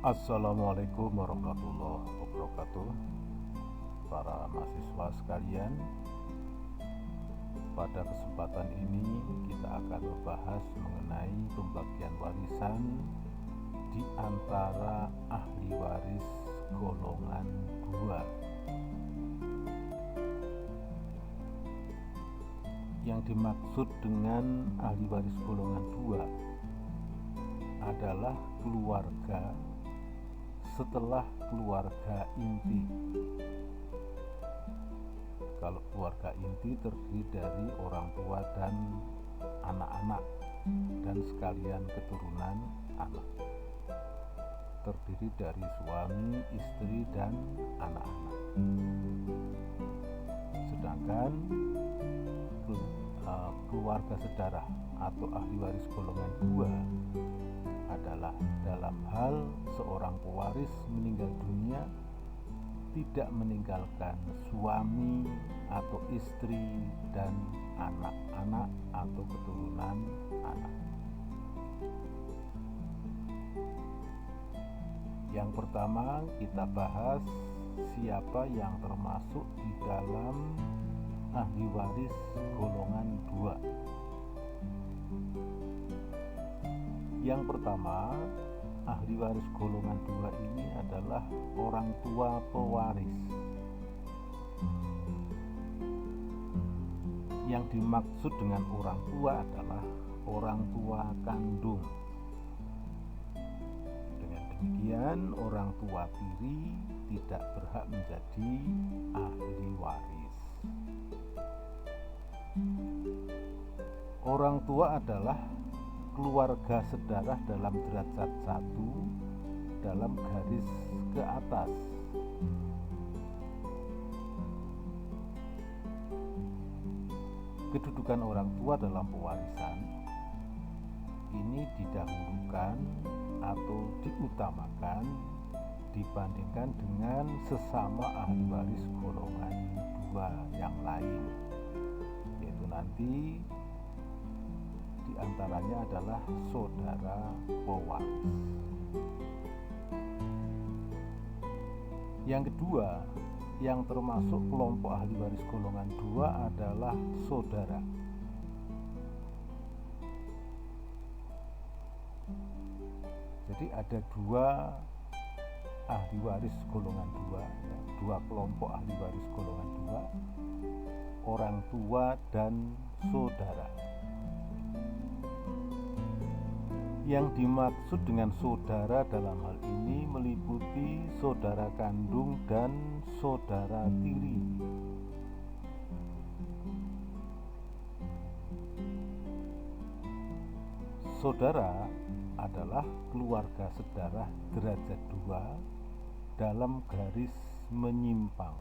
Assalamualaikum warahmatullahi wabarakatuh. Para mahasiswa sekalian, pada kesempatan ini kita akan membahas mengenai pembagian warisan di antara ahli waris golongan 2. Yang dimaksud dengan ahli waris golongan 2 adalah keluarga setelah keluarga inti. Kalau keluarga inti terdiri dari orang tua dan anak-anak dan sekalian keturunan anak. Terdiri dari suami, istri, dan anak-anak. Sedangkan keluarga sedarah atau ahli waris golongan 2 adalah dalam hal seorang pewaris meninggal dunia tidak meninggalkan suami atau istri dan anak-anak atau keturunan anak. Yang pertama kita bahas siapa yang termasuk di dalam ahli waris golongan 2. Yang pertama, ahli waris golongan 2 ini adalah orang tua pewaris. Yang dimaksud dengan orang tua adalah orang tua kandung. Dengan demikian, orang tua tiri tidak berhak menjadi ahli waris. Orang tua adalah keluarga sedarah dalam derajat 1 dalam garis ke atas. Kedudukan orang tua dalam pewarisan ini didahulukan atau diutamakan dibandingkan dengan sesama ahli waris golongan 2 yang lain, yaitu nanti diantaranya adalah saudara pewaris. Yang kedua, yang termasuk kelompok ahli waris golongan 2 adalah saudara. Jadi ada dua ahli waris golongan 2, dua kelompok ahli waris golongan 2, orang tua dan saudara. Yang dimaksud dengan saudara dalam hal ini meliputi saudara kandung dan saudara tiri. Saudara adalah keluarga sedarah derajat 2 dalam garis menyimpang.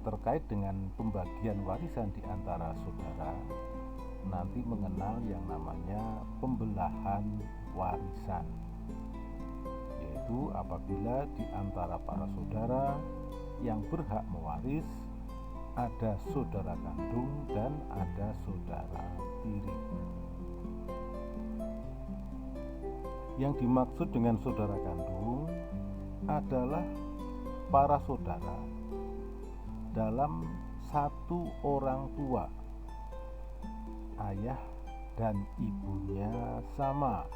Terkait dengan pembagian warisan di antara saudara, nanti mengenal yang namanya pembelahan warisan, yaitu apabila di antara para saudara yang berhak mewaris ada saudara kandung dan ada saudara tiri. Yang dimaksud dengan saudara kandung adalah para saudara dalam satu orang tua, ayah dan ibunya sama.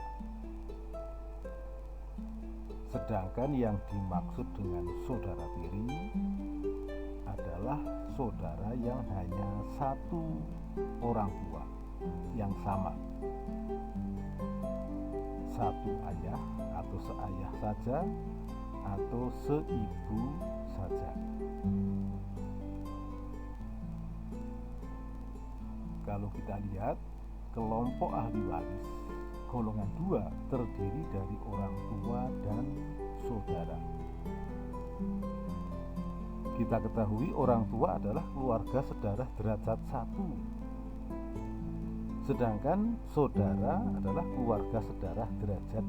Sedangkan yang dimaksud dengan saudara tiri adalah saudara yang hanya satu orang tua yang sama, satu ayah atau seayah saja atau seibu saja. Kalau kita lihat, kelompok ahli waris golongan 2 terdiri dari orang tua dan saudara. Kita ketahui orang tua adalah keluarga sedarah derajat 1, sedangkan saudara adalah keluarga sedarah derajat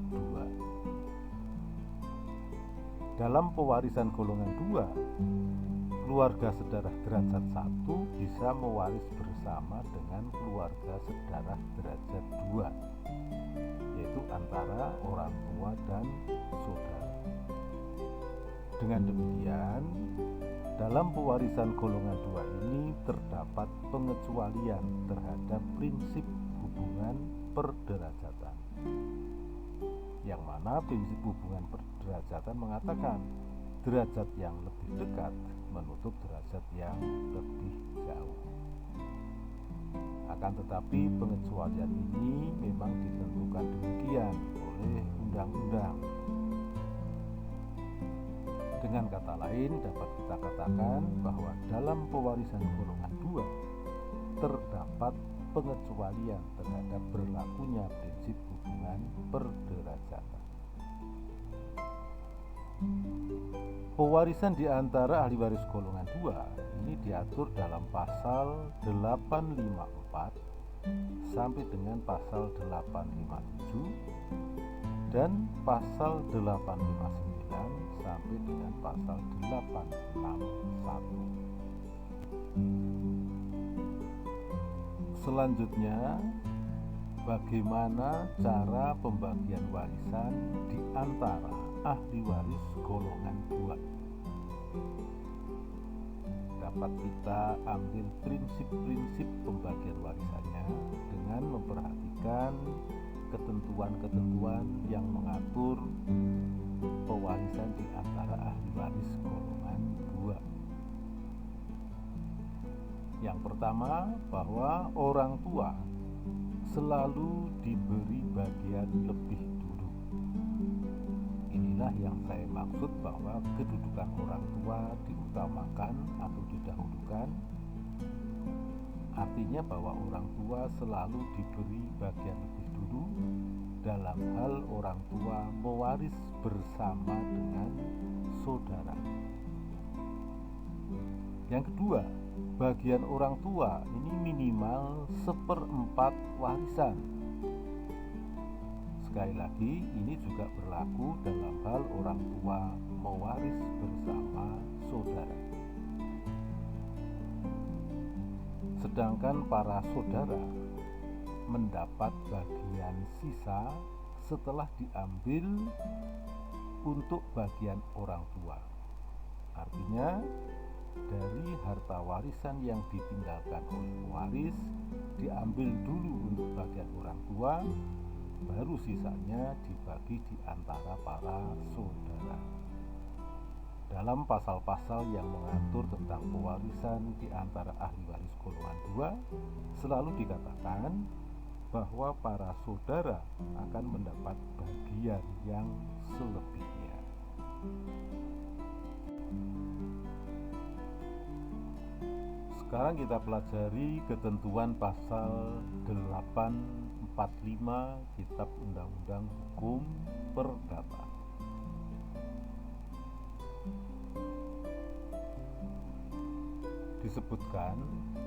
2. Dalam pewarisan golongan 2, keluarga sedarah derajat 1 bisa mewaris bersama bersama dengan keluarga sedarah derajat 2, yaitu antara orang tua dan saudara. Dengan demikian, dalam pewarisan golongan 2 ini terdapat pengecualian terhadap prinsip hubungan perderajatan, yang mana prinsip hubungan perderajatan mengatakan derajat yang lebih dekat menutup derajat yang lebih jauh. Akan tetapi pengecualian ini memang ditentukan demikian oleh undang-undang. Dengan kata lain, dapat kita katakan bahwa dalam pewarisan golongan 2 terdapat pengecualian terhadap berlakunya prinsip hubungan perderajatan. Pewarisan di antara ahli waris golongan 2 ini diatur dalam pasal 854 sampai dengan pasal 857 dan pasal 859 sampai dengan pasal 861. Selanjutnya, bagaimana cara pembagian warisan di antara ahli waris golongan 2? Dapat kita ambil prinsip-prinsip pembagian warisannya dengan memperhatikan ketentuan-ketentuan yang mengatur pewarisan di antara ahli waris golongan 2. Yang pertama, bahwa orang tua selalu diberi bagian lebih dulu. Inilah yang saya maksud bahwa kedudukan orang tua diutamakan atau didahulukan. Artinya bahwa orang tua selalu diberi bagian lebih dulu dalam hal orang tua mewaris bersama dengan saudara. Yang kedua, bagian orang tua ini minimal 1/4 warisan. Sekali lagi, ini juga berlaku dalam hal orang tua mewaris bersama saudara. Sedangkan para saudara mendapat bagian sisa setelah diambil untuk bagian orang tua. Artinya, dari harta warisan yang ditinggalkan oleh pewaris diambil dulu untuk bagian orang tua, baru sisanya dibagi di antara para saudara. Dalam pasal-pasal yang mengatur tentang pewarisan di antara ahli waris golongan 2 selalu dikatakan bahwa para saudara akan mendapat bagian yang selebihnya. Sekarang kita pelajari ketentuan pasal 845 Kitab Undang-Undang Hukum Perdata. Disebutkan,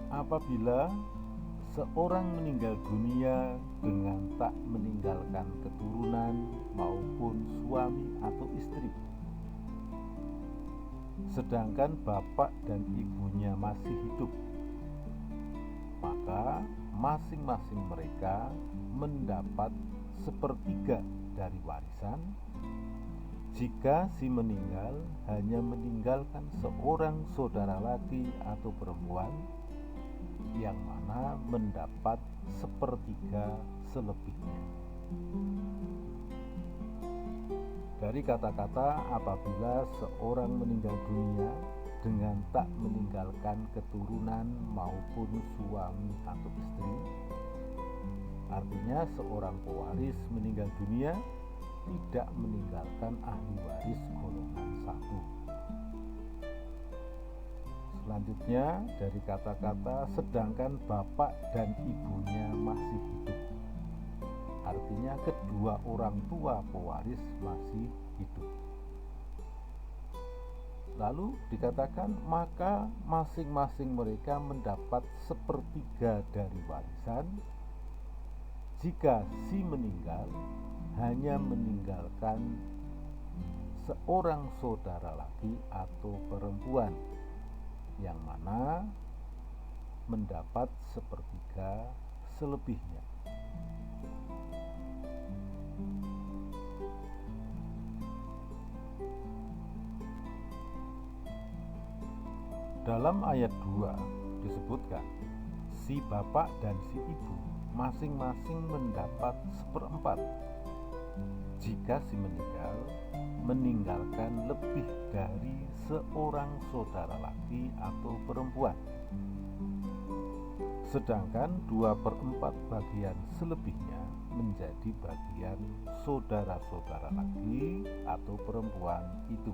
apabila seorang meninggal dunia dengan tak meninggalkan keturunan maupun suami atau istri, sedangkan bapak dan ibunya masih hidup, maka masing-masing mereka mendapat 1/3 dari warisan jika si meninggal hanya meninggalkan seorang saudara laki atau perempuan yang mana mendapat 1/3 selebihnya. Dari kata-kata apabila seorang meninggal dunia dengan tak meninggalkan keturunan maupun suami atau istri, artinya seorang pewaris meninggal dunia tidak meninggalkan ahli waris golongan 1. Selanjutnya, dari kata-kata sedangkan bapak dan ibunya masih hidup, artinya kedua orang tua pewaris masih hidup. Lalu dikatakan maka masing-masing mereka mendapat 1/3 dari warisan jika si meninggal hanya meninggalkan seorang saudara laki atau perempuan yang mana mendapat sepertiga selebihnya. Dalam ayat 2 disebutkan, si bapak dan si ibu masing-masing mendapat seperempat jika si meninggal meninggalkan lebih dari seorang saudara laki atau perempuan. Sedangkan 2/4 bagian selebihnya menjadi bagian saudara-saudara laki atau perempuan itu.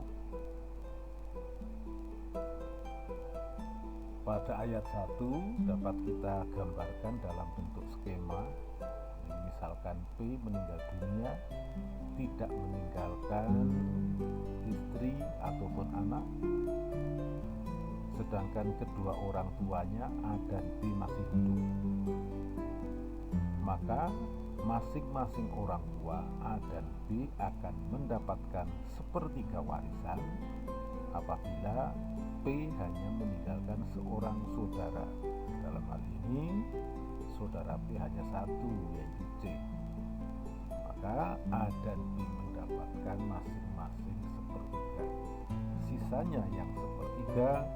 Pada ayat 1 dapat kita gambarkan dalam bentuk skema. Misalkan P meninggal dunia, tidak meninggalkan istri ataupun anak, sedangkan kedua orang tuanya A dan B masih hidup. Maka masing-masing orang tua A dan B akan mendapatkan sepertiga warisan apabila P hanya meninggalkan seorang saudara. Dalam hal ini saudara P hanya satu, yaitu C. Maka A dan B mendapatkan masing-masing sepertiga. Sisanya yang sepertiga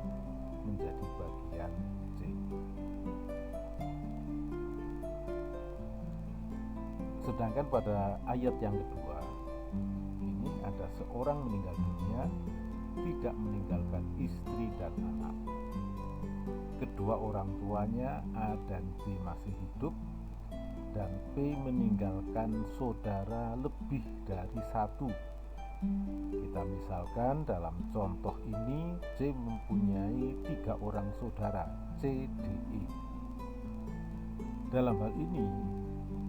menjadi bagian C. Sedangkan pada ayat yang kedua, ini ada seorang meninggal dunia, tidak meninggalkan istri dan anak. Kedua orang tuanya A dan B masih hidup, dan P meninggalkan saudara lebih dari satu. Kita misalkan dalam contoh ini C mempunyai 3 orang saudara, C, D, E. Dalam hal ini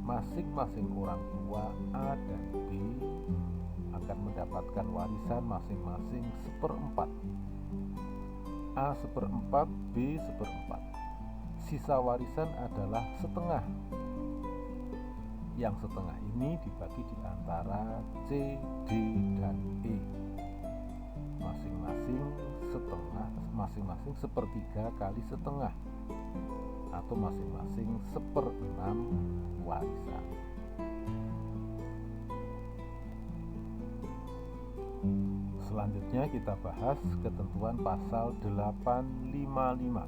masing-masing orang tua A dan B akan mendapatkan warisan masing-masing seperempat. A seperempat, B seperempat. Sisa warisan adalah setengah. Yang setengah ini dibagi di antara C, D, dan E. Masing-masing setengah, masing-masing sepertiga kali setengah, atau masing-masing 1/6 warisan. Selanjutnya kita bahas ketentuan pasal 855.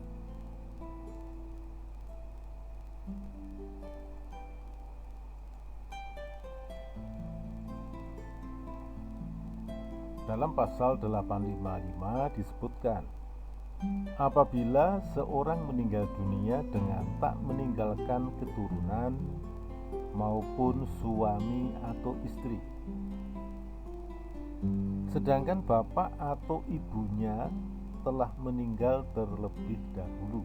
Dalam pasal 855 disebutkan, apabila seorang meninggal dunia dengan tak meninggalkan keturunan maupun suami atau istri, sedangkan bapak atau ibunya telah meninggal terlebih dahulu,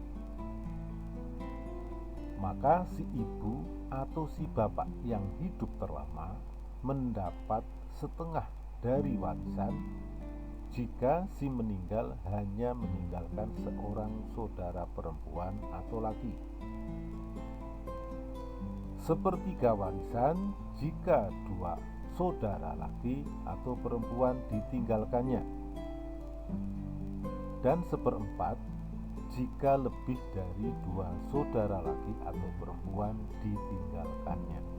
maka si ibu atau si bapak yang hidup terlama mendapat setengah dari warisan jika si meninggal hanya meninggalkan seorang saudara perempuan atau laki. Sepertiga warisan jika 2 saudara laki atau perempuan ditinggalkannya, dan 1/4 jika lebih dari 2 saudara laki atau perempuan ditinggalkannya.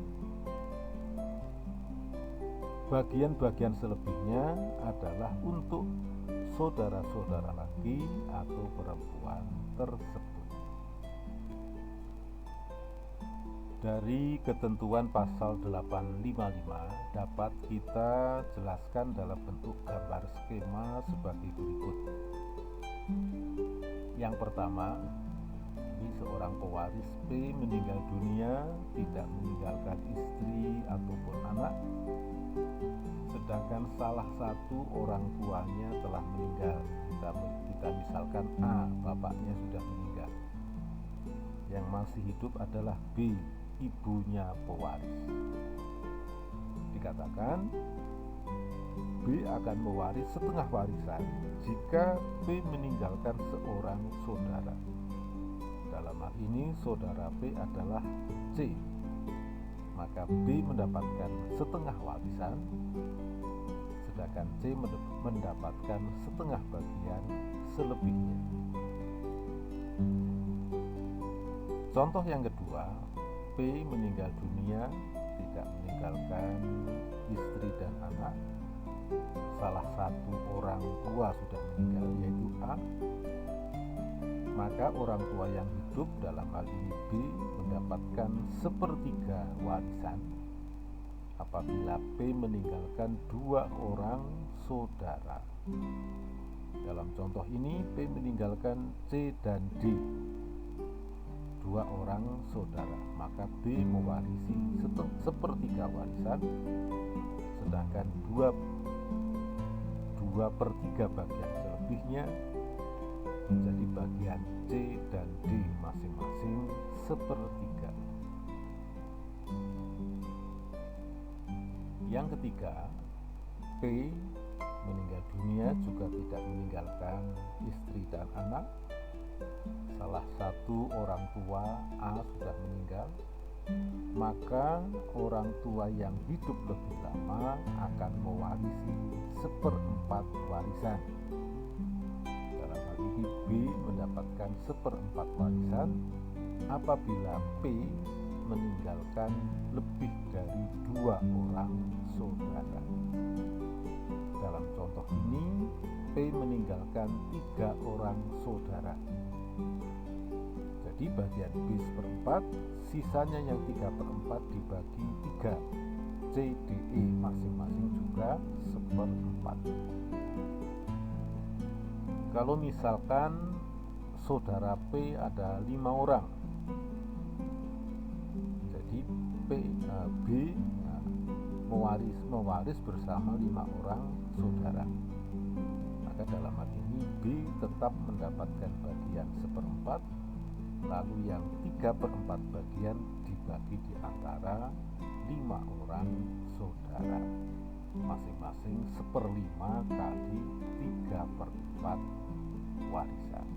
Bagian-bagian selebihnya adalah untuk saudara-saudara laki atau perempuan tersebut. Dari ketentuan pasal 855 dapat kita jelaskan dalam bentuk gambar skema sebagai berikut. Yang pertama, ini seorang pewaris P meninggal dunia, tidak meninggalkan istri ataupun anak, sedangkan salah satu orang tuanya telah meninggal. Kita misalkan A, bapaknya sudah meninggal. Yang masih hidup adalah B, ibunya pewaris. Dikatakan B akan mewaris setengah warisan jika B meninggalkan seorang saudara. Dalam hal ini saudara B adalah C, maka B mendapatkan setengah warisan, sedangkan C mendapatkan setengah bagian selebihnya. Contoh yang kedua, P meninggal dunia tidak meninggalkan istri dan anak. Salah satu orang tua sudah meninggal, yaitu A. Maka orang tua yang hidup, dalam hal ini B, mendapatkan sepertiga warisan apabila P meninggalkan 2 orang saudara. Dalam contoh ini P meninggalkan C dan D, 2 orang saudara, maka B mewarisi sepertiga warisan, sedangkan 2/3 bagian selebihnya menjadi bagian C dan D masing-masing sepertiga. Yang ketiga, P meninggal dunia juga tidak meninggalkan istri dan anak. Salah satu orang tua A sudah meninggal, maka orang tua yang hidup lebih lama akan mewarisi 1/4 warisan. Dalam hal ini B mendapatkan 1/4 warisan apabila P meninggalkan lebih dari 2 orang saudara. Dalam contoh ini P meninggalkan 3 orang saudara. Jadi bagian B 1/4, sisanya yang 3/4 dibagi 3, C, D, E masing-masing juga 1/4. Kalau misalkan saudara P ada 5 orang, jadi B mewaris bersama 5 orang saudara. Maka dalam hal ini B tetap mendapatkan bagian 1/4, lalu yang 3/4 bagian dibagi di antara 5 orang saudara, masing-masing 1/5 kali 3/4 warisan.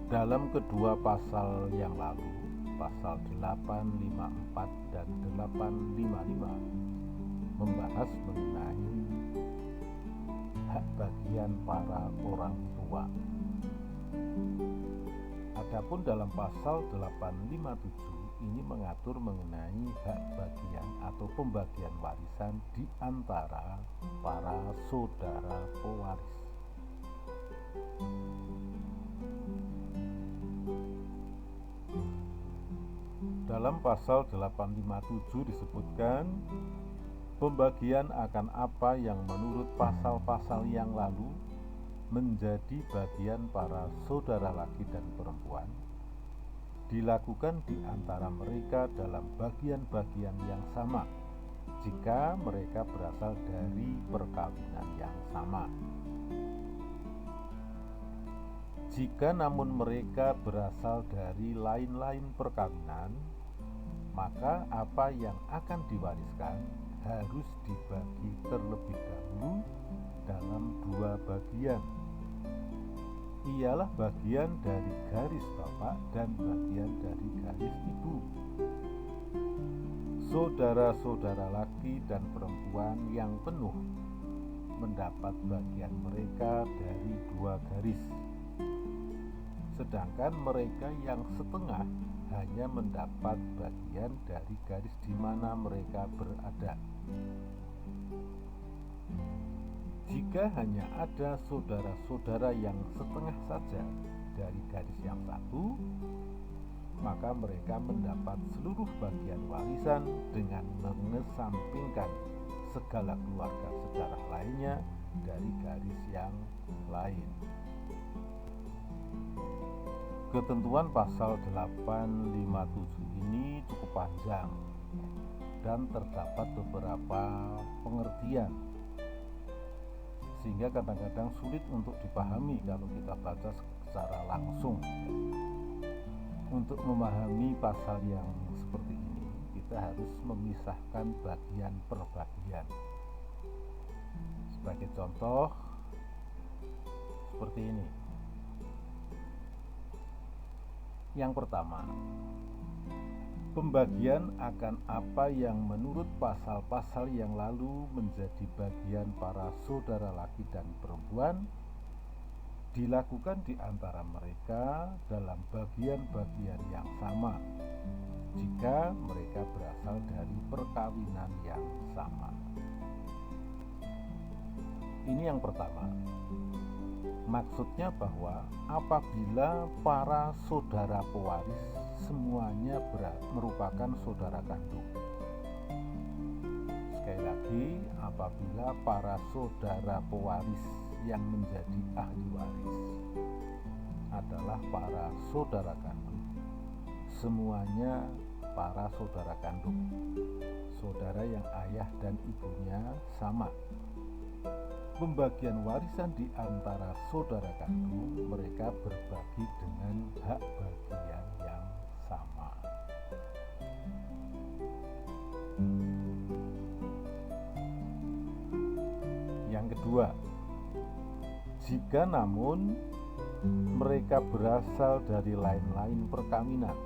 Dalam kedua pasal yang lalu, pasal 854 dan 855 membahas mengenai hak bagian para orang tua. Adapun dalam pasal 857 ini mengatur mengenai hak bagian atau pembagian warisan di antara para saudara pewaris. Dalam pasal 857 disebutkan pembagian akan apa yang menurut pasal-pasal yang lalu menjadi bagian para saudara laki dan perempuan dilakukan di antara mereka dalam bagian-bagian yang sama jika mereka berasal dari perkawinan yang sama. Jika namun mereka berasal dari lain-lain perkawinan, maka apa yang akan diwariskan harus dibagi terlebih dahulu dalam 2 bagian. Ialah bagian dari garis bapak dan bagian dari garis ibu. Saudara-saudara laki dan perempuan yang penuh mendapat bagian mereka dari 2 garis, sedangkan mereka yang setengah hanya mendapat bagian dari garis di mana mereka berada. Jika hanya ada saudara-saudara yang setengah saja dari garis yang satu, maka mereka mendapat seluruh bagian warisan dengan mengesampingkan segala keluarga sedarah lainnya dari garis yang lain. Ketentuan pasal 857 ini cukup panjang dan terdapat beberapa pengertian, sehingga kadang-kadang sulit untuk dipahami kalau kita baca secara langsung. Untuk memahami pasal yang seperti ini, kita harus memisahkan bagian per bagian. Sebagai contoh, seperti ini. Yang pertama, pembagian akan apa yang menurut pasal-pasal yang lalu menjadi bagian para saudara laki dan perempuan dilakukan di antara mereka dalam bagian-bagian yang sama jika mereka berasal dari perkawinan yang sama. Ini yang pertama. Maksudnya bahwa apabila para saudara pewaris semuanya merupakan saudara kandung. Sekali lagi, apabila para saudara pewaris yang menjadi ahli waris adalah para saudara kandung, semuanya para saudara kandung, saudara yang ayah dan ibunya sama. Pembagian warisan di antara saudara kandung, mereka berbagi dengan hak bagian yang sama. Yang kedua, jika namun mereka berasal dari lain-lain perkawinan,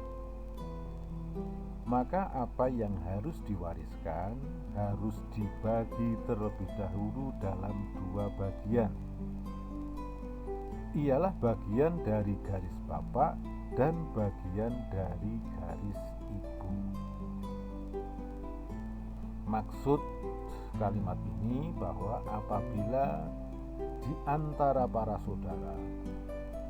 maka apa yang harus diwariskan harus dibagi terlebih dahulu dalam dua bagian. Ialah bagian dari garis bapak dan bagian dari garis ibu. Maksud kalimat ini bahwa apabila di antara para saudara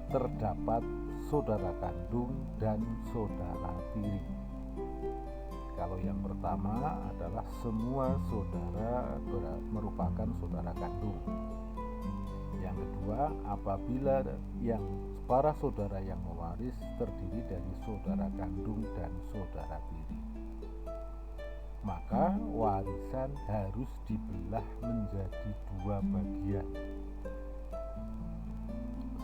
terdapat saudara kandung dan saudara tiri. Kalau yang pertama adalah semua saudara merupakan saudara kandung. Yang kedua, apabila yang para saudara yang mewaris terdiri dari saudara kandung dan saudara tiri, maka warisan harus dibelah menjadi dua bagian.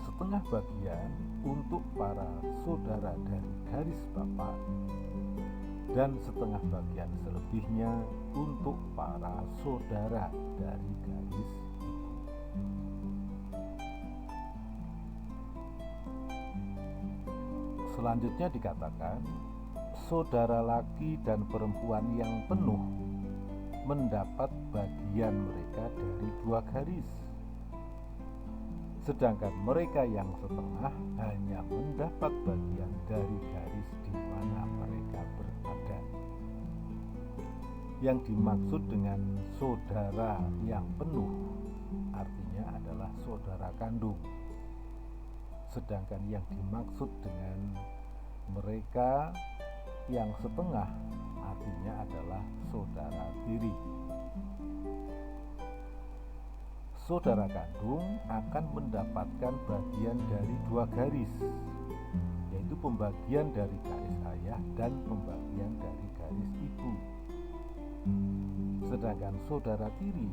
Setengah bagian untuk para saudara dari garis bapak dan setengah bagian selebihnya untuk para saudara dari garis ibu. Selanjutnya dikatakan, saudara laki dan perempuan yang penuh mendapat bagian mereka dari dua garis, sedangkan mereka yang setengah hanya mendapat bagian dari garis di mana mereka berada. Yang dimaksud dengan saudara yang penuh artinya adalah saudara kandung, sedangkan yang dimaksud dengan mereka yang setengah artinya adalah saudara tiri. Saudara kandung akan mendapatkan bagian dari dua garis, yaitu pembagian dari garis ayah dan pembagian dari garis ibu. Sedangkan saudara tiri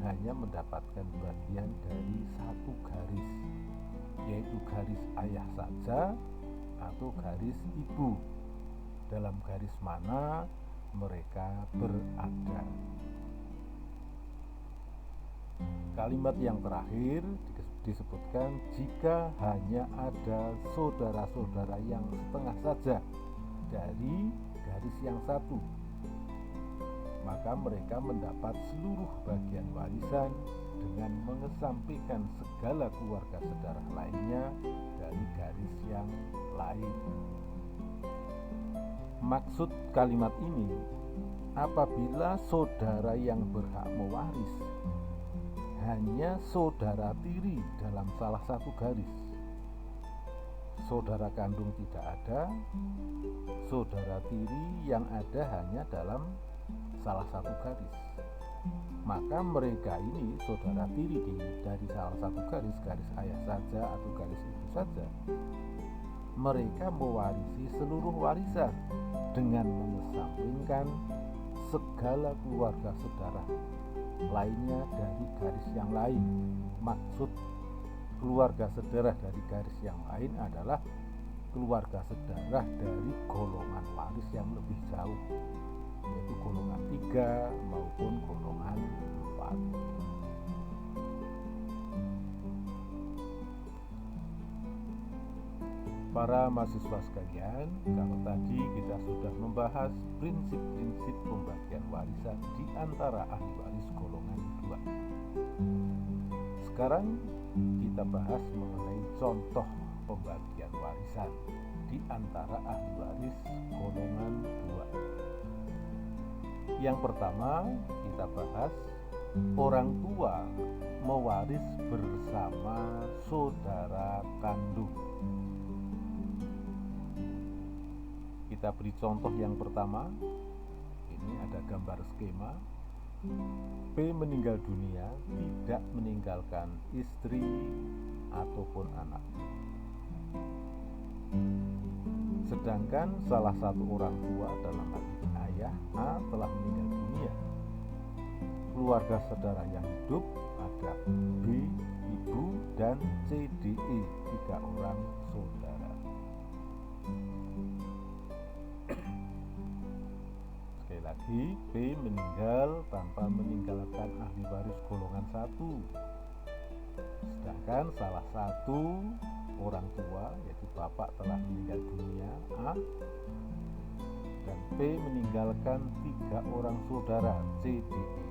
hanya mendapatkan bagian dari satu garis, yaitu garis ayah saja atau garis ibu, dalam garis mana mereka berada. Kalimat yang terakhir disebutkan jika hanya ada saudara-saudara yang setengah saja dari garis yang satu, maka mereka mendapat seluruh bagian warisan dengan mengesampingkan segala keluarga saudara lainnya dari garis yang lain. Maksud kalimat ini, apabila saudara yang berhak mewaris hanya saudara tiri dalam salah satu garis, saudara kandung tidak ada, saudara tiri yang ada hanya dalam salah satu garis, maka mereka ini saudara tiri dari salah satu garis, garis ayah saja atau garis ibu saja, mereka mewarisi seluruh warisan dengan mengesampingkan segala keluarga saudara lainnya dari garis yang lain. Maksud keluarga saudara dari garis yang lain adalah keluarga saudara dari golongan waris yang lebih jauh, yaitu golongan 3 maupun golongan 4. Para mahasiswa sekalian, kalau tadi kita sudah membahas prinsip-prinsip pembagian warisan di antara ahli waris golongan 2. Sekarang kita kita bahas mengenai contoh pembagian warisan di antara ahli waris golongan 2. Yang pertama kita bahas orang tua mewaris bersama saudara kandung. Kita beri contoh yang pertama. Ini ada gambar skema. P meninggal dunia tidak meninggalkan istri ataupun anak. Sedangkan salah satu orang tua dalam hal ini ayah A telah meninggal dunia. Keluarga saudara yang hidup ada B, ibu, dan CDE, 3 orang saudara. Sekali lagi, B meninggal tanpa meninggalkan ahli waris golongan 1. Sedangkan salah satu orang tua yaitu bapak telah meninggal dunia A, dan P meninggalkan 3 orang saudara CDE.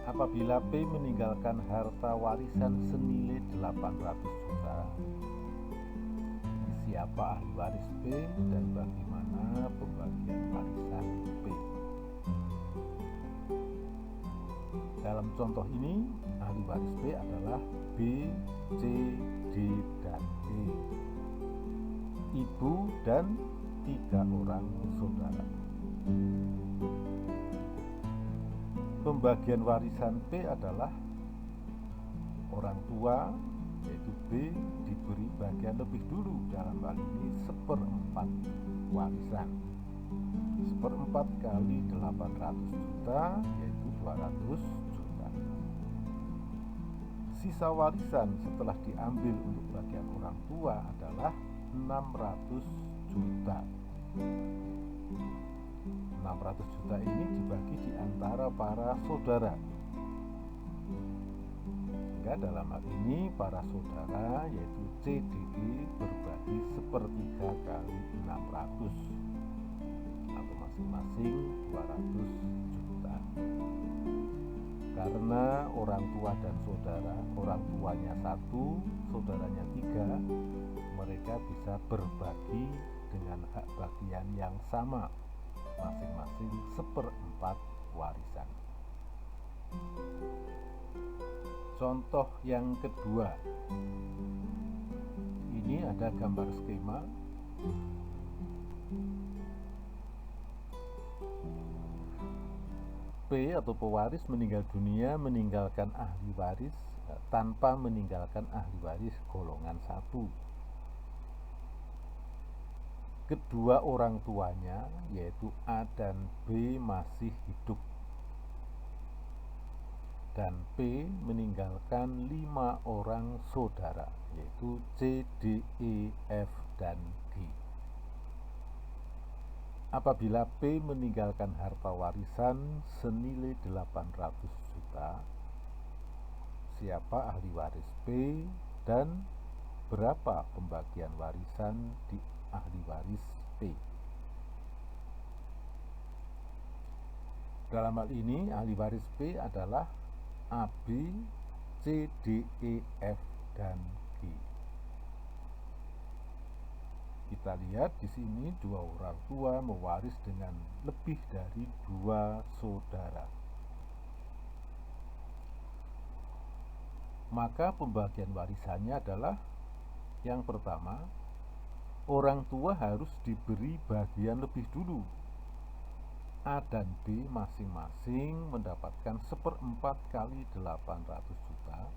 Apabila P meninggalkan harta warisan senilai 800 juta, siapa ahli waris P dan bagaimana pembagian warisan P? Dalam contoh ini, ahli waris P adalah B, C, D, dan E, ibu dan 3 orang saudara. Pembagian warisan P adalah orang tua yaitu B diberi bagian lebih dulu, dalam hal ini 1/4 warisan. 1/4 kali 800 juta yaitu 200 juta. Sisa warisan setelah diambil untuk bagian orang tua adalah 600 juta. 600 juta ini dibagi di antara para saudara. Sehingga dalam hal ini para saudara yaitu CDE berbagi 1/3 kali 600 atau masing-masing 200 juta. Karena orang tua dan saudara, orang tuanya 1, saudaranya 3, mereka bisa berbagi dengan hak bagian yang sama, masing-masing 1/4 warisan. Contoh yang kedua, ini ada gambar skema. P atau pewaris meninggal dunia meninggalkan ahli waris tanpa meninggalkan ahli waris golongan 1. Kedua orang tuanya yaitu A dan B masih hidup, dan P meninggalkan 5 orang saudara yaitu C, D, E, F, dan G. Apabila P meninggalkan harta warisan senilai 800 juta, siapa ahli waris P dan berapa pembagian warisan di ahli waris P? Dalam hal ini ahli waris P adalah AB, C, D, E, F, dan G. Kita lihat di sini 2 orang tua mewaris dengan lebih dari 2 saudara. Maka pembagian warisannya adalah yang pertama, orang tua harus diberi bagian lebih dulu. A dan B masing-masing mendapatkan 1/4 kali 800 juta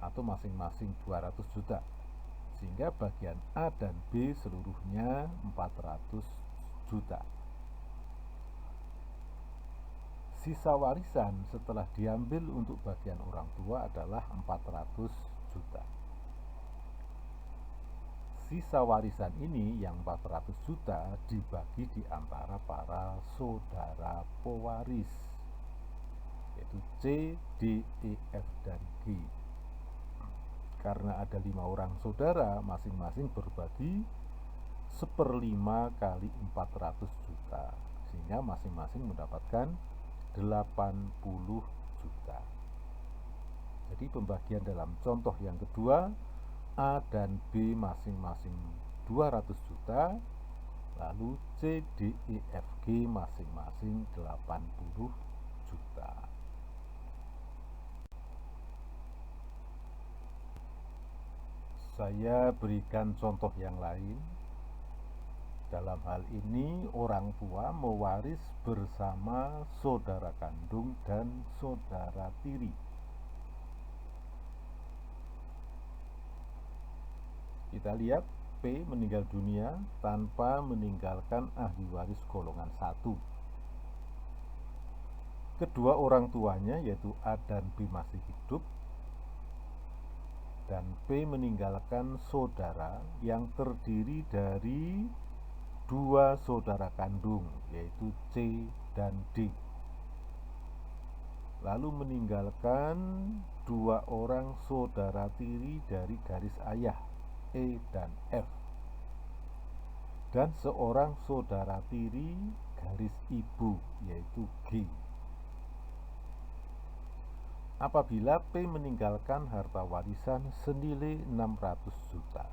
atau masing-masing 200 juta. Sehingga bagian A dan B seluruhnya 400 juta. Sisa warisan setelah diambil untuk bagian orang tua adalah 400 juta. Sisa warisan ini yang 400 juta dibagi di antara para saudara pewaris yaitu C, D, E, F, dan G. Karena ada 5 orang saudara, masing-masing berbagi 1/5 kali 400 juta, sehingga masing-masing mendapatkan 80 juta. Jadi pembagian dalam contoh yang kedua, A dan B masing-masing 200 juta, lalu C, D, E, F, G masing-masing 80 juta. Saya berikan contoh yang lain. Dalam hal ini orang tua mewaris bersama saudara kandung dan saudara tiri. Kita lihat P meninggal dunia tanpa meninggalkan ahli waris golongan 1. Kedua orang tuanya yaitu A dan B masih hidup, dan P meninggalkan saudara yang terdiri dari dua saudara kandung yaitu C dan D. Lalu meninggalkan dua orang saudara tiri dari garis ayah E dan F, dan seorang saudara tiri garis ibu yaitu G. Apabila P meninggalkan harta warisan senilai 600 juta,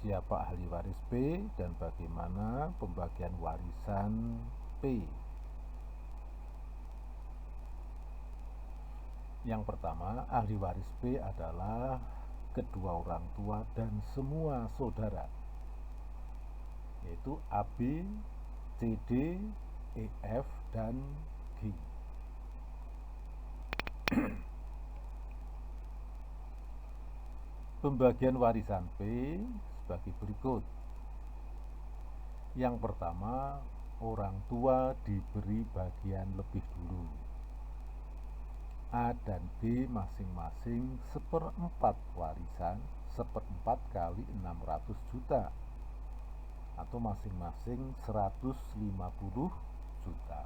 siapa ahli waris P dan bagaimana pembagian warisan P? Yang pertama, ahli waris P adalah kedua orang tua dan semua saudara, yaitu AB, CD, EF, dan G. Pembagian warisan P sebagai berikut. Yang pertama, orang tua diberi bagian lebih dulu. A dan B masing-masing 1/4 warisan, 1/4 kali 600 juta, atau masing-masing 150 juta.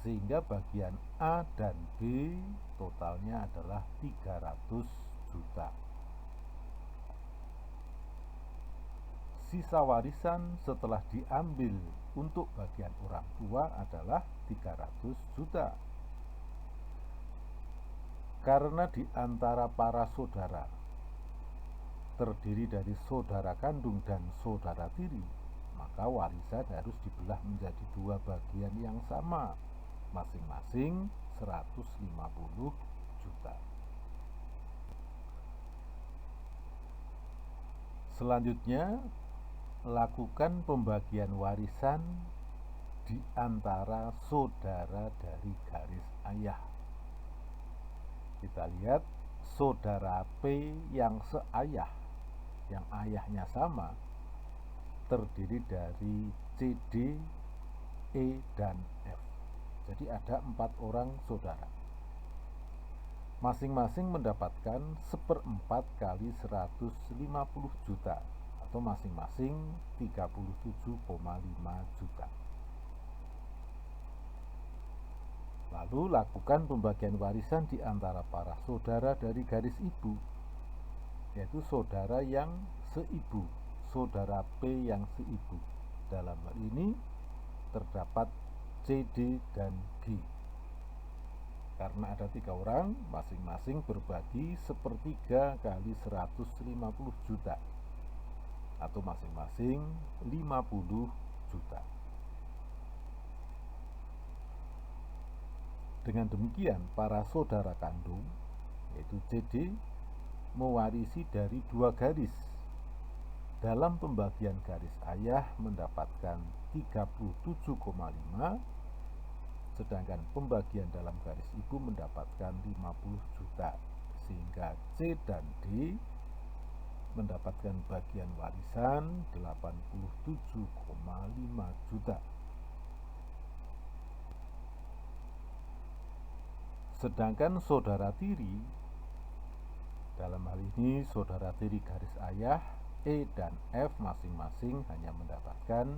Sehingga bagian A dan B totalnya adalah 300 juta. Sisa warisan setelah diambil untuk bagian orang tua adalah 300 juta. Karena di antara para saudara terdiri dari saudara kandung dan saudara tiri, maka warisan harus dibelah menjadi dua bagian yang sama, masing-masing 150 juta. Selanjutnya, lakukan pembagian warisan di antara saudara dari garis ayah. Kita lihat saudara P yang seayah, yang ayahnya sama, terdiri dari CD, E, dan F. Jadi ada 4 orang saudara. Masing-masing mendapatkan 1/4 kali 150 juta, atau masing-masing 37,5 juta. Lalu lakukan pembagian warisan di antara para saudara dari garis ibu, yaitu saudara yang seibu, saudara P yang seibu. Dalam hal ini terdapat CD dan G. Karena ada 3 orang, masing-masing berbagi 1/3 kali 150 juta, atau masing-masing 50 juta. Dengan demikian, para saudara kandung, yaitu CD, mewarisi dari 2 garis. Dalam pembagian garis ayah mendapatkan 37,5, sedangkan pembagian dalam garis ibu mendapatkan 50 juta, sehingga C dan D mendapatkan bagian warisan 87,5 juta. Sedangkan saudara tiri, dalam hal ini saudara tiri garis ayah E dan F masing-masing hanya mendapatkan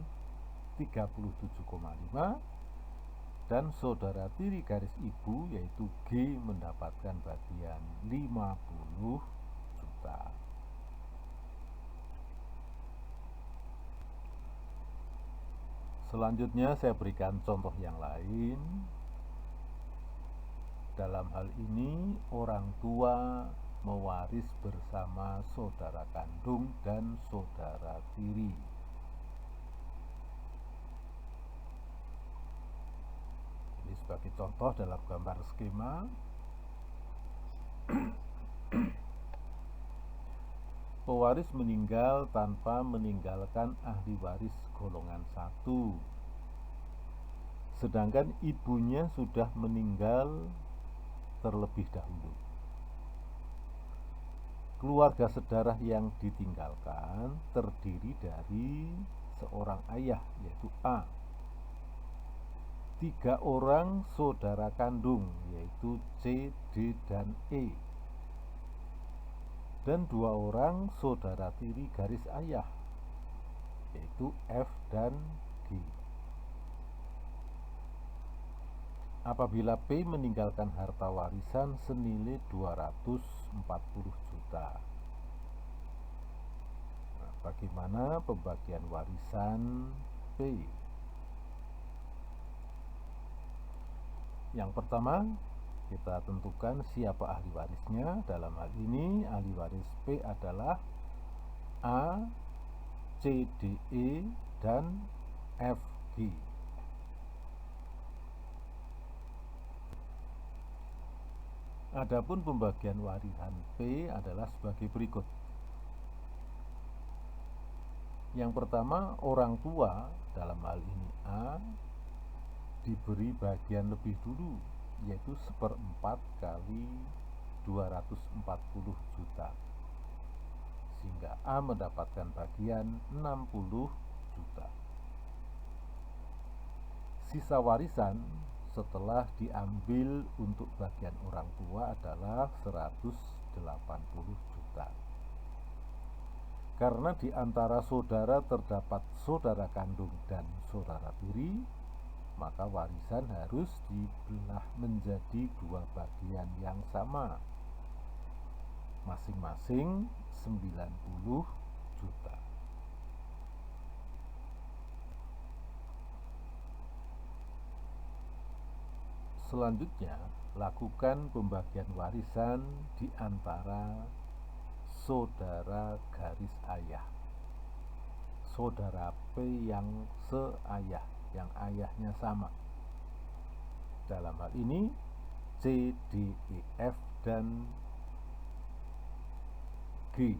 37,5, dan saudara tiri garis ibu yaitu G mendapatkan bagian 50 juta. Selanjutnya saya berikan contoh yang lain. Dalam hal ini orang tua mewaris bersama saudara kandung dan saudara tiri. Ini sebagai contoh dalam gambar skema. Pewaris meninggal tanpa meninggalkan ahli waris golongan 1. Sedangkan ibunya sudah meninggal terlebih dahulu. Keluarga sedarah yang ditinggalkan terdiri dari seorang ayah, yaitu A, 3 orang saudara kandung, yaitu C, D, dan E, dan 2 orang saudara tiri garis ayah, yaitu F dan G. Apabila P meninggalkan harta warisan senilai 240 juta. Nah, bagaimana pembagian warisan P? Yang pertama, kita tentukan siapa ahli warisnya. Dalam hal ini ahli waris P adalah A, C, D, E, dan F, G. Adapun pembagian warisan P adalah sebagai berikut. Yang pertama, orang tua, dalam hal ini A, diberi bagian lebih dulu, yaitu 1/4 kali 240 juta, sehingga A mendapatkan bagian 60 juta. Sisa warisan setelah diambil untuk bagian orang tua adalah 180 juta. Karena di antara saudara terdapat saudara kandung dan saudara tiri, maka warisan harus dibelah menjadi 2 bagian yang sama, masing-masing 90 juta. Selanjutnya, lakukan pembagian warisan di antara saudara garis ayah. Saudara P yang seayah, yang ayahnya sama. Dalam hal ini C, D, E, F, dan G.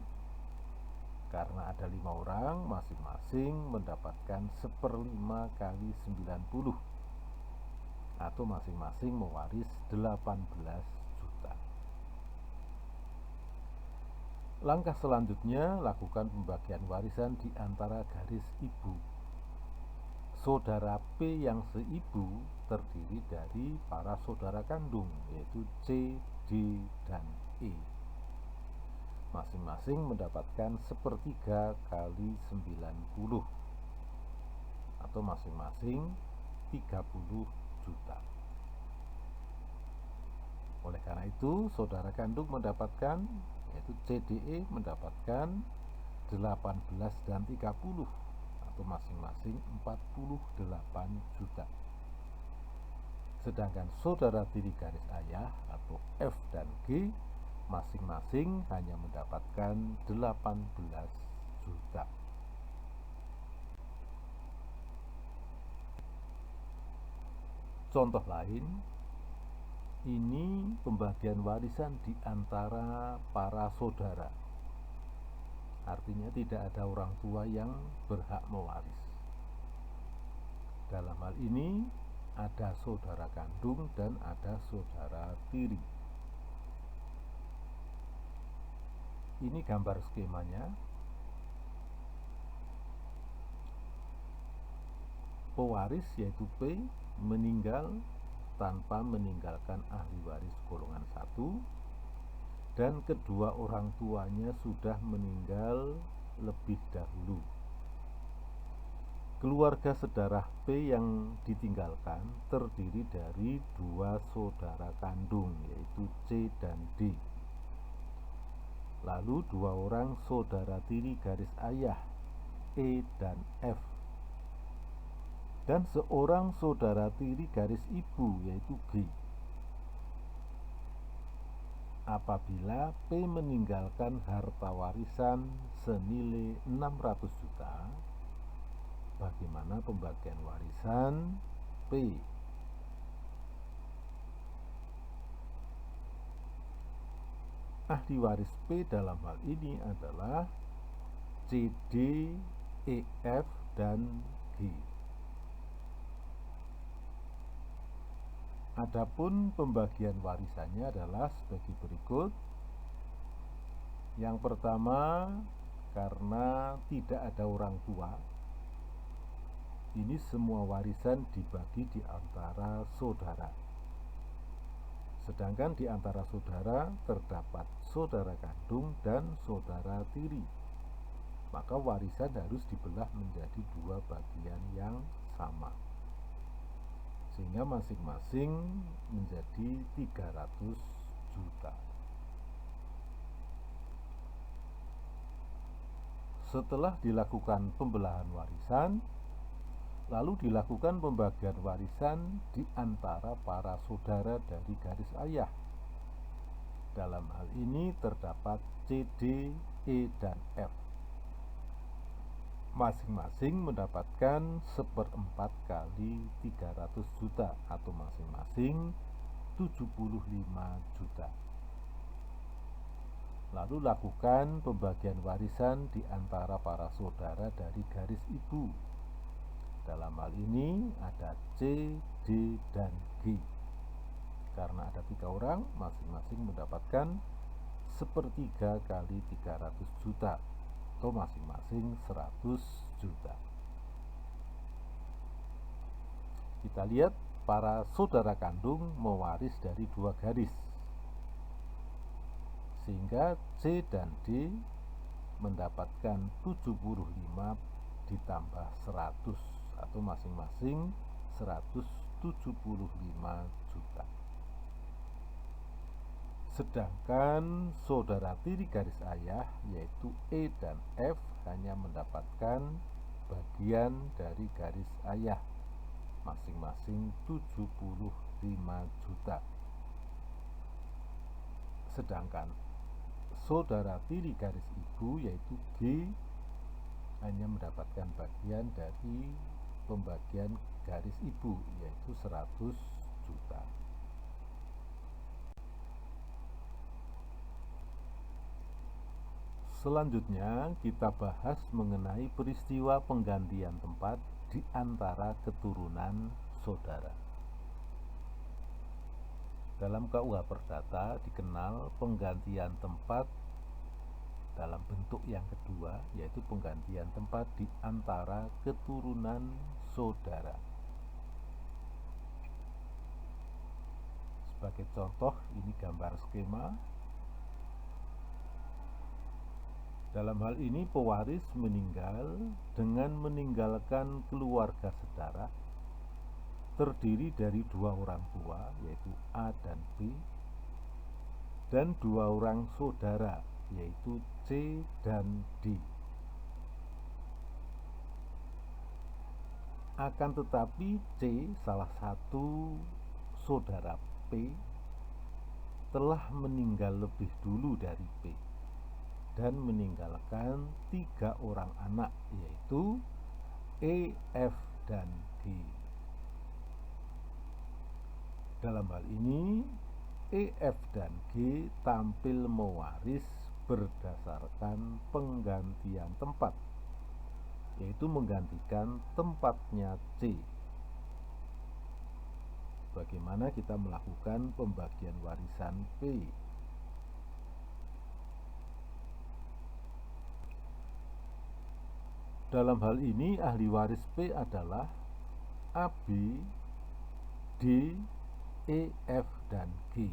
Karena ada 5 orang, masing-masing mendapatkan 1/5 kali 90, atau masing-masing mewaris 18 juta. Langkah selanjutnya, lakukan pembagian warisan di antara garis ibu. Saudara P yang seibu terdiri dari para saudara kandung, yaitu C, D, dan E. Masing-masing mendapatkan 1/3 kali 90, atau masing-masing 30 juta. Oleh karena itu, saudara kandung mendapatkan, yaitu CDE mendapatkan 18 dan 30, atau masing-masing 48 juta. Sedangkan saudara tiri garis ayah atau F dan G masing-masing hanya mendapatkan 18 juta. Contoh lain, ini pembagian warisan di antara para saudara. Artinya tidak ada orang tua yang berhak mewaris. Dalam hal ini ada saudara kandung dan ada saudara tiri. Ini gambar skemanya. Pewaris yaitu P meninggal tanpa meninggalkan ahli waris golongan 1, dan kedua orang tuanya sudah meninggal lebih dahulu. Keluarga sedarah P yang ditinggalkan terdiri dari 2 saudara kandung, yaitu C dan D, lalu 2 orang saudara tiri garis ayah, E dan F, dan seorang saudara tiri garis ibu, yaitu G. apabila P meninggalkan harta warisan senilai 600 juta, bagaimana pembagian warisan P? Ahli waris P dalam hal ini adalah C, D, E, F, dan G. Adapun pembagian warisannya adalah sebagai berikut. Yang pertama, karena tidak ada orang tua, ini semua warisan dibagi di antara saudara. Sedangkan di antara saudara terdapat saudara kandung dan saudara tiri. Maka warisan harus dibelah menjadi dua bagian yang sama, sehingga masing-masing menjadi 300 juta. Setelah dilakukan pembelahan warisan, lalu dilakukan pembagian warisan di antara para saudara dari garis ayah. Dalam hal ini terdapat C, D, E, dan F. Masing-masing mendapatkan 1/4 kali 300 juta atau masing-masing 75 juta. Lalu lakukan pembagian warisan di antara para saudara dari garis ibu. Dalam hal ini ada C, D, dan G. Karena ada 3 orang, masing-masing mendapatkan 1/3 kali 300 juta atau masing-masing 100 juta. Kita lihat para saudara kandung mewaris dari 2 garis, sehingga C dan D mendapatkan 75 ditambah 100 atau masing-masing 175 juta. Sedangkan saudara tiri garis ayah yaitu E dan F hanya mendapatkan bagian dari garis ayah, masing-masing 75 juta. Sedangkan saudara tiri garis ibu yaitu G hanya mendapatkan bagian dari pembagian garis ibu yaitu 100 juta. Selanjutnya kita bahas mengenai peristiwa penggantian tempat di antara keturunan saudara. Dalam KUH Perdata dikenal penggantian tempat dalam bentuk yang kedua, yaitu penggantian tempat di antara keturunan saudara. Sebagai contoh, ini gambar skema. Dalam hal ini pewaris meninggal dengan meninggalkan keluarga sedarah terdiri dari 2 orang tua yaitu A dan B, dan 2 orang saudara yaitu C dan D. Akan tetapi C, salah satu saudara P, telah meninggal lebih dulu dari P dan meninggalkan 3 orang anak yaitu E, F, dan G. Dalam hal ini E, F, dan G tampil mewaris berdasarkan penggantian tempat, yaitu menggantikan tempatnya C. Bagaimana kita melakukan pembagian warisan P? Dalam hal ini ahli waris P adalah A, B, D, E, F, dan G.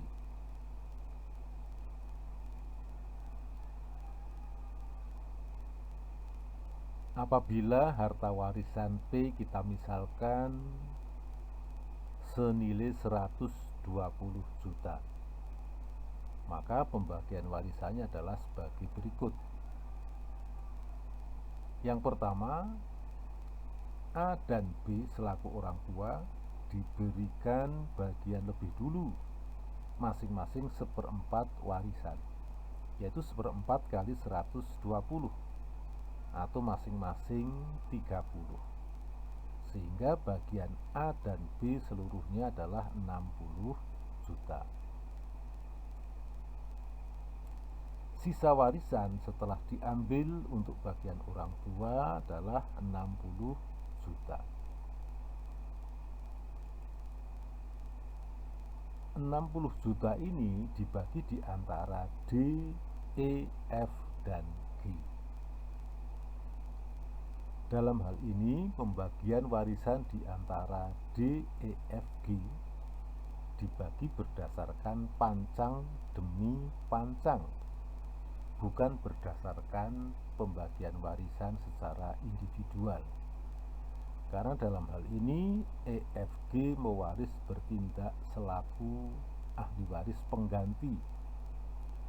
Apabila harta warisan P kita misalkan senilai 120 juta, maka pembagian warisannya adalah sebagai berikut. Yang pertama, A dan B selaku orang tua diberikan bagian lebih dulu, masing-masing seperempat warisan, yaitu seperempat kali 120 atau masing-masing 30. Sehingga bagian A dan B seluruhnya adalah 60 juta. Sisa warisan setelah diambil untuk bagian orang tua adalah 60 juta. 60 juta ini dibagi di antara D, E, F, dan G. Dalam hal ini, pembagian warisan di antara D, E, F, G dibagi berdasarkan pancang demi pancang, bukan berdasarkan pembagian warisan secara individual. Karena dalam hal ini EFG mewaris bertindak selaku ahli waris pengganti.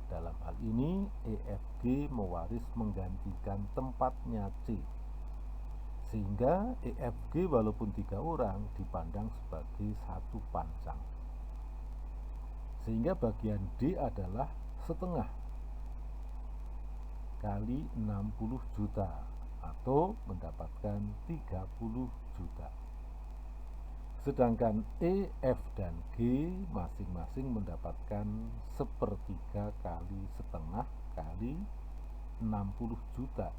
Dalam hal ini EFG mewaris menggantikan tempatnya C, sehingga EFG walaupun 3 orang dipandang sebagai satu pancang. Sehingga bagian D adalah setengah kali 60 juta atau mendapatkan 30 juta. Sedangkan E, F, dan G masing-masing mendapatkan sepertiga kali setengah kali 60 juta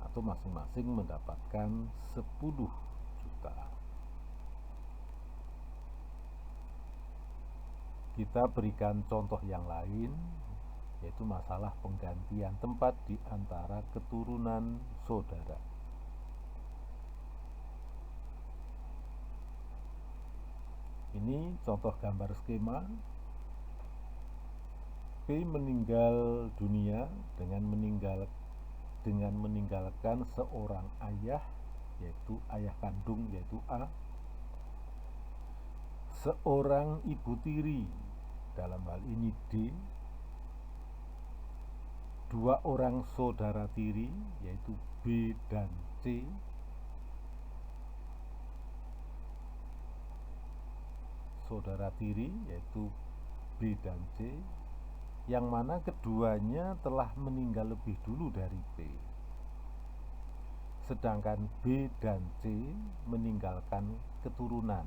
atau masing-masing mendapatkan 10 juta. Kita berikan contoh yang lain, yaitu masalah penggantian tempat di antara keturunan saudara. Ini contoh gambar skema. P meninggal dunia dengan meninggalkan seorang ayah, yaitu ayah kandung yaitu A, seorang ibu tiri, dalam hal ini D, 2 orang saudara tiri yaitu B dan C, saudara tiri yaitu B dan C, yang mana keduanya telah meninggal lebih dulu dari B. Sedangkan B dan C meninggalkan keturunan.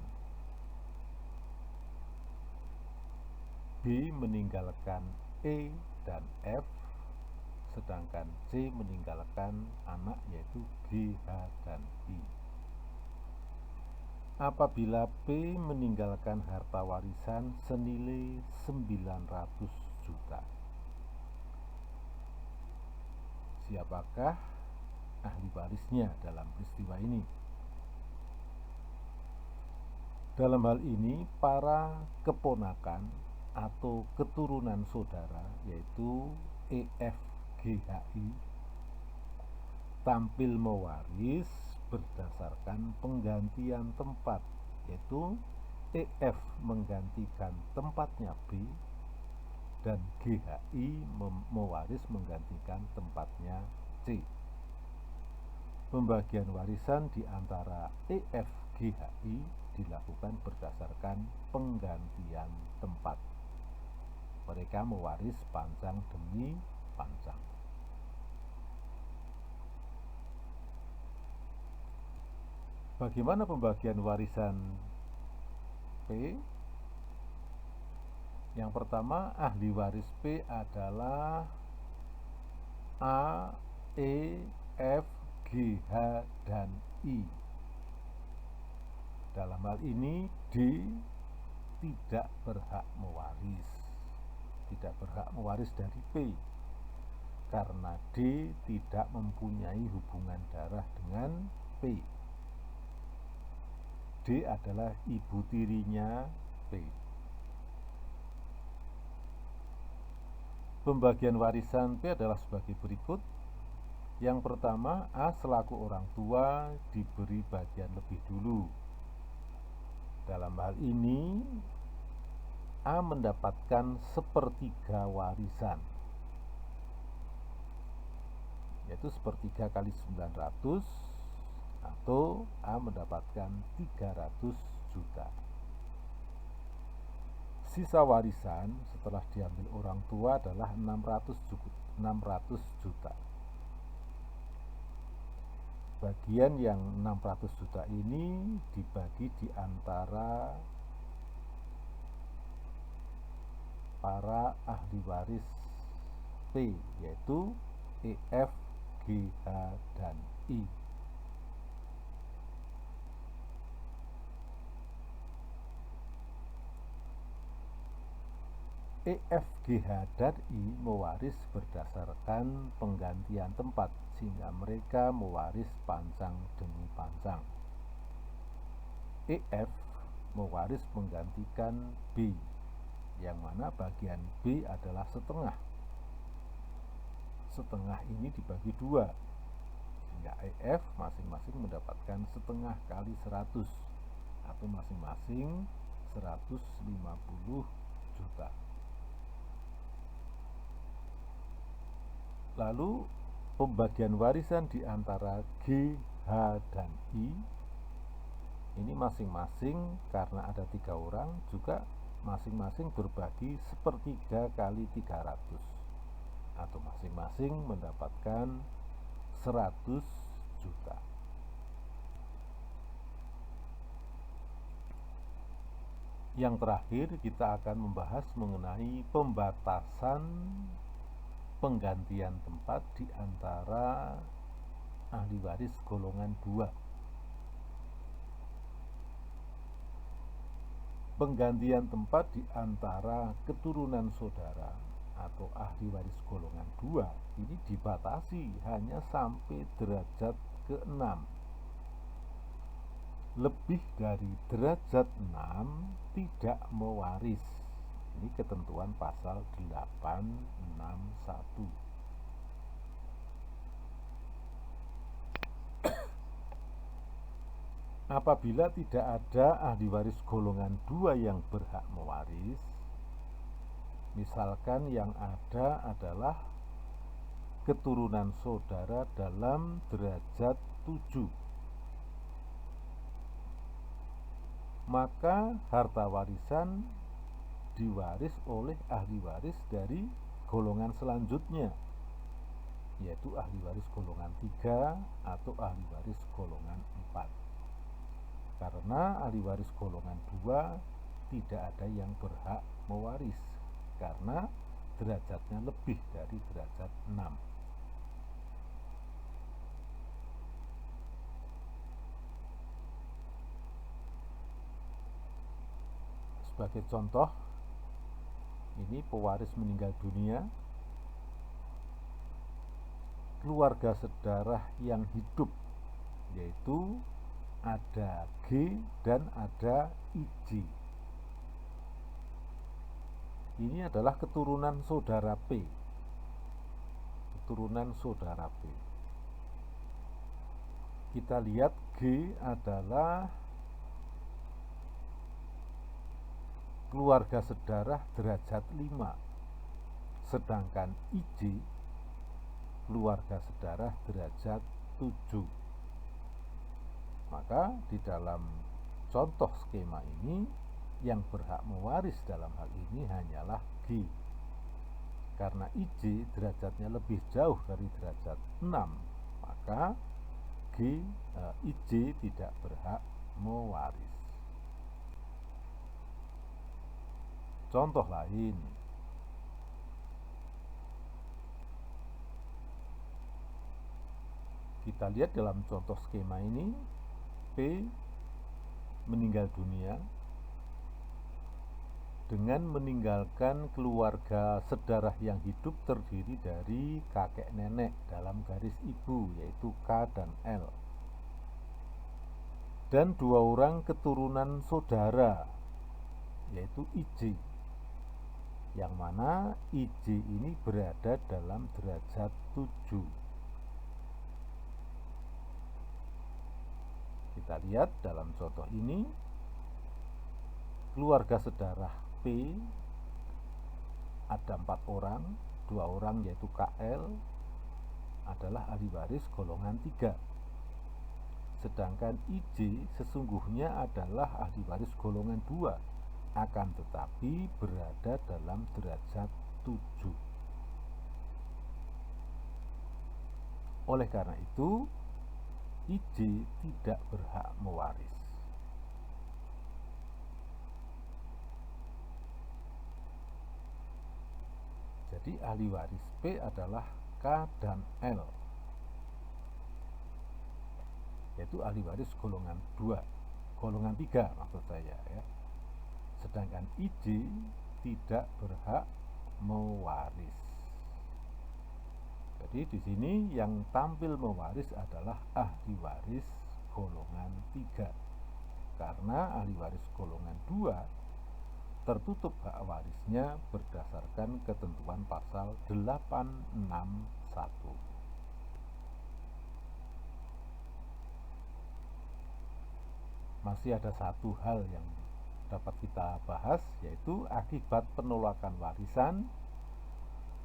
B meninggalkan E dan F, sedangkan C meninggalkan anak yaitu G, H, dan I. Apabila P meninggalkan harta warisan senilai 900 juta. Siapakah ahli warisnya dalam peristiwa ini? Dalam hal ini, para keponakan atau keturunan saudara yaitu EFGHI tampil mewaris berdasarkan penggantian tempat, yaitu EF menggantikan tempatnya B dan GHI mewaris menggantikan tempatnya C. Pembagian warisan di antara EFGHI dilakukan berdasarkan penggantian tempat. Mereka mewaris pancang demi pancang. Bagaimana pembagian warisan P? Yang pertama, ahli waris P adalah A, E, F, G, H, dan I. Dalam hal ini D tidak berhak mewaris. Tidak berhak mewaris dari P karena D tidak mempunyai hubungan darah dengan P. D adalah ibu tirinya P. Pembagian warisan P adalah sebagai berikut. Yang pertama, A selaku orang tua diberi bagian lebih dulu. Dalam hal ini, A mendapatkan sepertiga warisan, yaitu sepertiga kali 900, atau A mendapatkan 300 juta. Sisa warisan setelah diambil orang tua adalah 600 juta. Bagian yang 600 juta ini dibagi di antara para ahli waris P, yaitu E, F, G, H, dan I. E, F, G, H, dan I mewaris berdasarkan penggantian tempat, sehingga mereka mewaris pancang demi pancang. E, F mewaris menggantikan B, yang mana bagian B adalah setengah. Setengah ini dibagi dua, sehingga E, F masing-masing mendapatkan setengah kali 100, atau masing-masing 150 juta. Lalu pembagian warisan di antara G, H, dan I ini masing-masing, karena ada 3 orang, juga masing-masing berbagi 1/3 kali 300, atau masing-masing mendapatkan 100 juta. Yang terakhir, kita akan membahas mengenai pembatasan penggantian tempat di antara ahli waris golongan 2. Penggantian tempat di antara keturunan saudara atau ahli waris golongan 2 ini dibatasi hanya sampai derajat ke-6. Lebih dari derajat 6 tidak mewaris. Ini ketentuan pasal 861. Apabila tidak ada ahli waris golongan 2 yang berhak mewaris, misalkan yang ada adalah keturunan saudara dalam derajat 7, maka harta warisan diwaris oleh ahli waris dari golongan selanjutnya, yaitu ahli waris golongan 3 atau ahli waris golongan 4. Karena ahli waris golongan 2 tidak ada yang berhak mewaris, karena derajatnya lebih dari derajat 6. Sebagai contoh, ini pewaris meninggal dunia, keluarga sedarah yang hidup, yaitu ada G dan ada IJ. Ini adalah keturunan saudara P. Keturunan saudara P. Kita lihat G adalah keluarga sedarah derajat 5, sedangkan IJ keluarga sedarah derajat 7. Maka di dalam contoh skema ini, yang berhak mewaris dalam hal ini hanyalah G. Karena IJ derajatnya lebih jauh dari derajat 6, maka IJ tidak berhak mewaris. Contoh lain, kita lihat dalam contoh skema ini, P meninggal dunia dengan meninggalkan keluarga sedarah yang hidup terdiri dari kakek nenek dalam garis ibu, yaitu K dan L, dan 2 orang keturunan saudara, yaitu IJ, yang mana IJ ini berada dalam derajat 7. Kita lihat dalam contoh ini, keluarga sedarah P ada 4 orang, 2 orang yaitu KL adalah ahli waris golongan 3. Sedangkan IJ sesungguhnya adalah ahli waris golongan 2, akan tetapi berada dalam derajat 7. Oleh karena itu, IJ tidak berhak mewaris. Jadi ahli waris P adalah K dan L, yaitu ahli waris golongan 2, golongan 3 maksud saya ya. Sedangkan IJ tidak berhak mewaris. Jadi di sini yang tampil mewaris adalah ahli waris golongan 3. Karena ahli waris golongan 2 tertutup hak warisnya berdasarkan ketentuan pasal 861. Masih ada satu hal yang dapat kita bahas, yaitu akibat penolakan warisan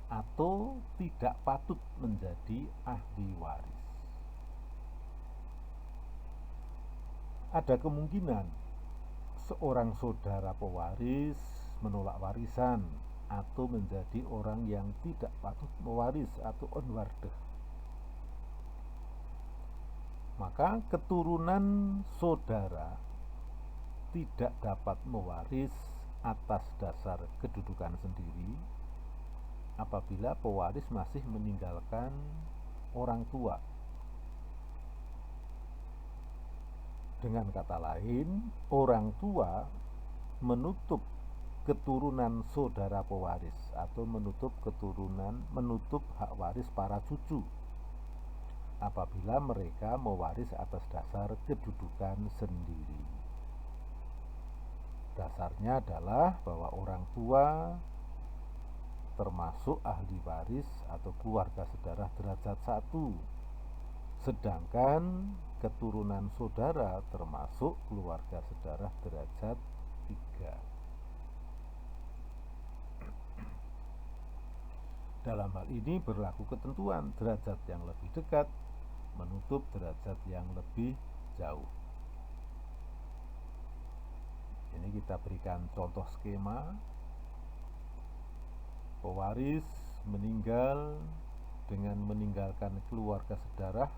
atau tidak patut menjadi ahli waris. Ada kemungkinan seorang saudara pewaris menolak warisan atau menjadi orang yang tidak patut mewaris atau onwardah. Maka keturunan saudara tidak dapat mewaris atas dasar kedudukan sendiri apabila pewaris masih meninggalkan orang tua. Dengan kata lain, orang tua menutup keturunan saudara pewaris atau menutup hak waris para cucu apabila mereka mewaris atas dasar kedudukan sendiri. Dasarnya adalah bahwa orang tua termasuk ahli waris atau keluarga sedarah derajat 1, sedangkan keturunan saudara termasuk keluarga sedarah derajat 3. Dalam hal ini berlaku ketentuan derajat yang lebih dekat menutup derajat yang lebih jauh. Ini kita berikan contoh skema. Pewaris meninggal dengan meninggalkan keluarga sedarah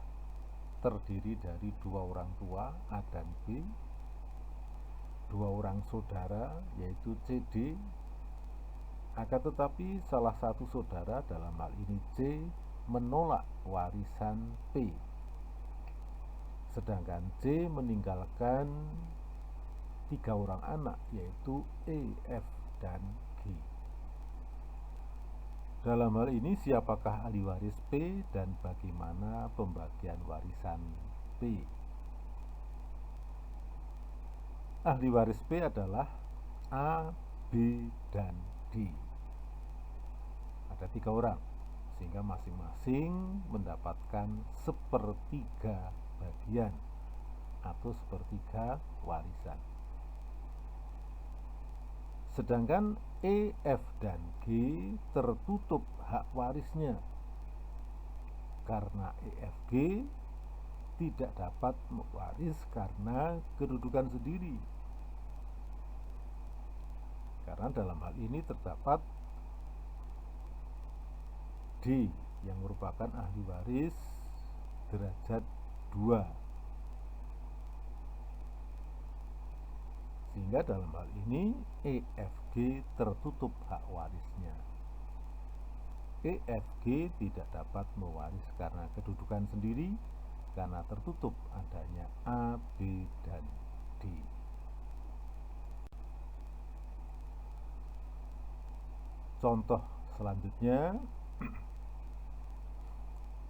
terdiri dari 2 orang tua A dan B, 2 orang saudara yaitu CD. Akan tetapi salah satu saudara, dalam hal ini C, menolak warisan P, sedangkan C meninggalkan 3 orang anak yaitu E, F, dan G. Dalam hal ini siapakah ahli waris P dan bagaimana pembagian warisan P? Ahli waris P adalah A, B, dan D. Ada 3 orang, sehingga masing-masing mendapatkan 1/3 bagian atau 1/3 warisan. Sedangkan E, F, dan G tertutup hak warisnya karena E, F, G tidak dapat mewaris karena kedudukan sendiri. Karena dalam hal ini terdapat D yang merupakan ahli waris derajat 2. Sehingga dalam hal ini EFG tertutup hak warisnya. EFG tidak dapat mewaris karena kedudukan sendiri karena tertutup adanya A, B, dan D. Contoh selanjutnya,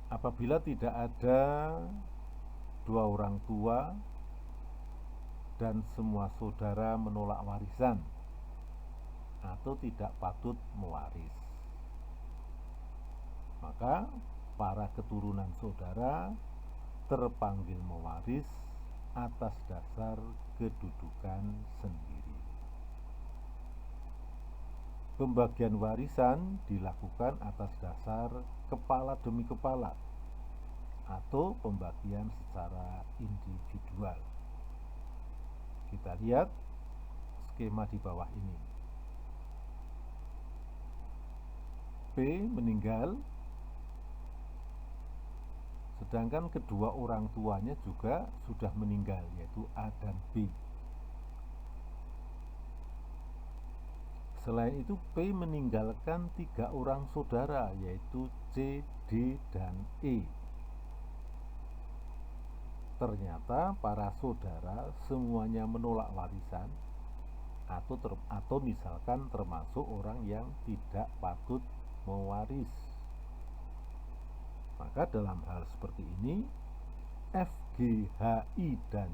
apabila tidak ada 2 orang tua dan semua saudara menolak warisan atau tidak patut mewaris, maka para keturunan saudara terpanggil mewaris atas dasar kedudukan sendiri. Pembagian warisan dilakukan atas dasar kepala demi kepala atau pembagian secara individual. Kita lihat skema di bawah ini. P meninggal, sedangkan kedua orang tuanya juga sudah meninggal, yaitu A dan B. Selain itu, P meninggalkan 3 orang saudara, yaitu C, D, dan E. Ternyata para saudara semuanya menolak warisan, atau misalkan termasuk orang yang tidak patut mewaris. Maka dalam hal seperti ini, F, G, H, I, dan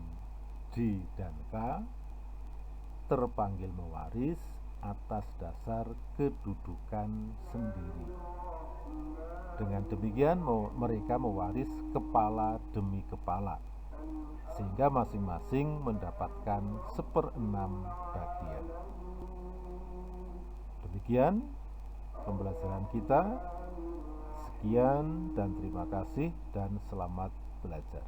D dan K terpanggil mewaris atas dasar kedudukan sendiri. Dengan demikian mereka mewaris kepala demi kepala, sehingga masing-masing mendapatkan 1/6 bagian. Demikian pembelajaran kita. Sekian dan terima kasih dan selamat belajar.